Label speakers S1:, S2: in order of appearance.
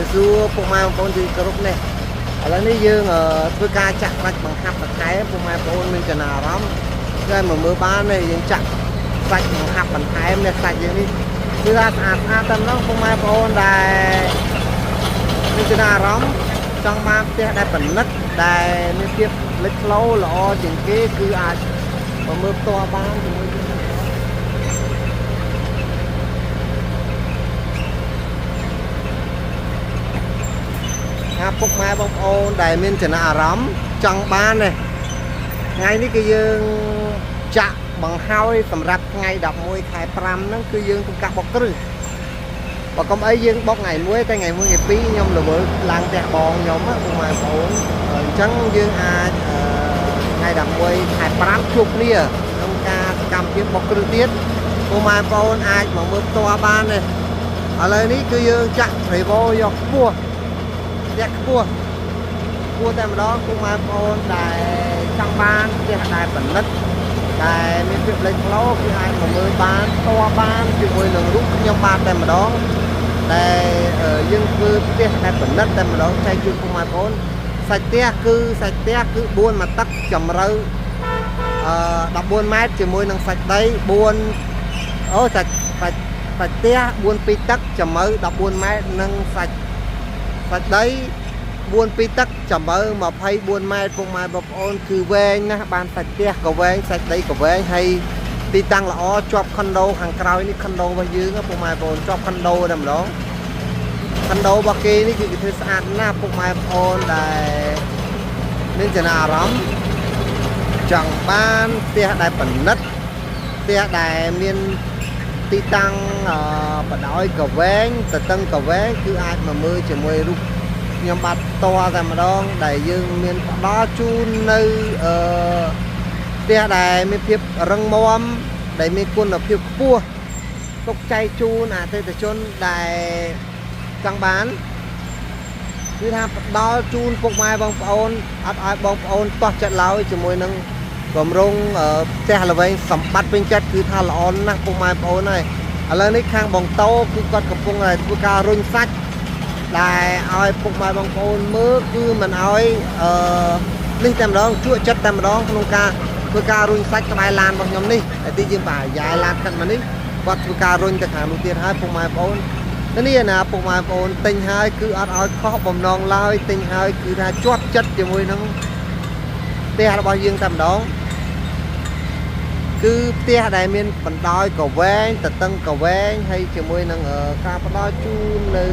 S1: យសួរពុកម៉ែបងប្អូនទីគោរពនេះឥឡូវនេះយើងធ្វើការចាក់ស្រាច់បង្ហាប់បន្ថែមពុកម៉ែបងប្អូនមានចំណាអារម្មណ៍គេមកមើលបាននេះយើងចាក់ស្រាច់បង្ហាប់បន្ថែមនេះស្រាច់យើងនេះគឺថាស្អាតតែម្ដងពុកម៉ែបងប្អូនដែលមានចំណាអារម្មណ៍ចង់បានផ្ទះដែលប្រណិតដែលមានភាពលេចធ្លោល្អជាងគេគឺអាចមកមើលផ្ទាល់បានជាមួយពុកម៉ែបងប្អូនដែលមានចំណាអារម្មណ៍ចង់បាននេះថ្ងៃនេះគឺយើងចាក់បង្ហើយសម្រាប់ថ្ងៃ11ខែ5ហ្នឹងគឺយើងប្រកាសបុកគ្រឹះបើកុំអីយើងបុកថ្ងៃ1តែថ្ងៃ1ថ្ងៃ2ខ្ញុំរវល់ឡើងផ្ទះបងខ្ញុំពុកម៉ែបងប្អូនអញ្ចឹងយើងអាចថ្ងៃ11ខែ5ជួបគ្នាក្នុងការសកម្មភាពបុកគ្រឹះទៀតពុកម៉ែបងប្អូនអាចមកមើលផ្ទាល់បាននេះឥឡូវនេះគឺយើងចាក់ Revo យកខ្ពស់ផ្ទះខ្ពស់តែម្ដងពុកម៉ែបងប្អូនដែលចង់បានផ្ទះដែលប្រណិតដែលមានភាពលេចធ្លោគឺអាចមកមើលបានផ្ទាល់បានជាមួយនឹងរូបខ្ញុំបានតែម្ដងដែលយើងធ្វើផ្ទះដែលប្រណិតតែម្ដងចែកជូនពុកម៉ែបងប្អូនសាច់ផ្ទះគឺ4មកទឹកជម្រៅ14ម៉ែត្រជាមួយនឹងសាច់ដីសាច់ផ្ទះ4 2ទឹកជម្រៅ14ម៉ែត្រនិងសាច់ដី4 2ទឹកចំបើ24ម៉ែត្រពុកម៉ែបងប្អូនគឺវែងណាស់បានសាច់ផ្ទះក៏វែងសាច់ដីក៏វែងហើយទីតាំងល្អជាប់ខុនដូខាងក្រោយនេះខុនដូរបស់យើងពុកម៉ែបងប្អូនជាប់ខុនដូតែម្ដងខុនដូរបស់គេនេះគឺគេធ្វើស្អាតណាស់ពុកម៉ែបងប្អូនដែលមានចំណាអារម្មណ៍ចង់បានផ្ទះដែលប្រណិតផ្ទះដែលមានទីតាំងបដោយក៏វែងតឹងក៏វែងគឺអាចមកមើលជាមួយរូបខ្ញុំបាទផ្ទាល់តែម្ដងដែលយើងមានផ្ដល់ជូននៅផ្ទះដែលមានភាពរឹងមាំដែលមានគុណភាពខ្ពស់ទុកចែកជូនអតិថិជនដែលចង់បានគឺថាផ្ដល់ជូនពុកម៉ែបងប្អូនអត់ឲ្យបងប្អូនតោះចិត្តឡើយជាមួយនឹងគម្រោងផ្ទះល្វែងសម្បត្តិពេញចិត្តគឺថាល្អណាស់ពុកម៉ែបងប្អូនហើយឥឡូវនេះខាងបងតោគឺគាត់កំពុងតែធ្វើការរុញសាច់ដែលឲ្យពុកម៉ែបងប្អូនមើលគឺមិនឲ្យនេះតែម្ដងជក់ចិត្តតែម្ដងក្នុងការធ្វើការរុញសាច់ក្បែរឡានរបស់ខ្ញុំនេះតែទីយើងបាទយ៉ាយឡានកាត់មកនេះគាត់ធ្វើការរុញទៅខាងនោះទៀតហើយពុកម៉ែបងប្អូននេះណាពុកម៉ែបងប្អូនទិញហើយគឺអត់ឲ្យខុសបំណងឡើយទិញហើយគឺថាជាប់ចិត្តជាមួយនឹងផ្ទះរបស់យើងតែម្ដងគឺផ្ទះដែលមានបណ្ដោយក៏វែងតឹងក៏វែងហើយជាមួយនឹងការផ្ដល់ជូននៅ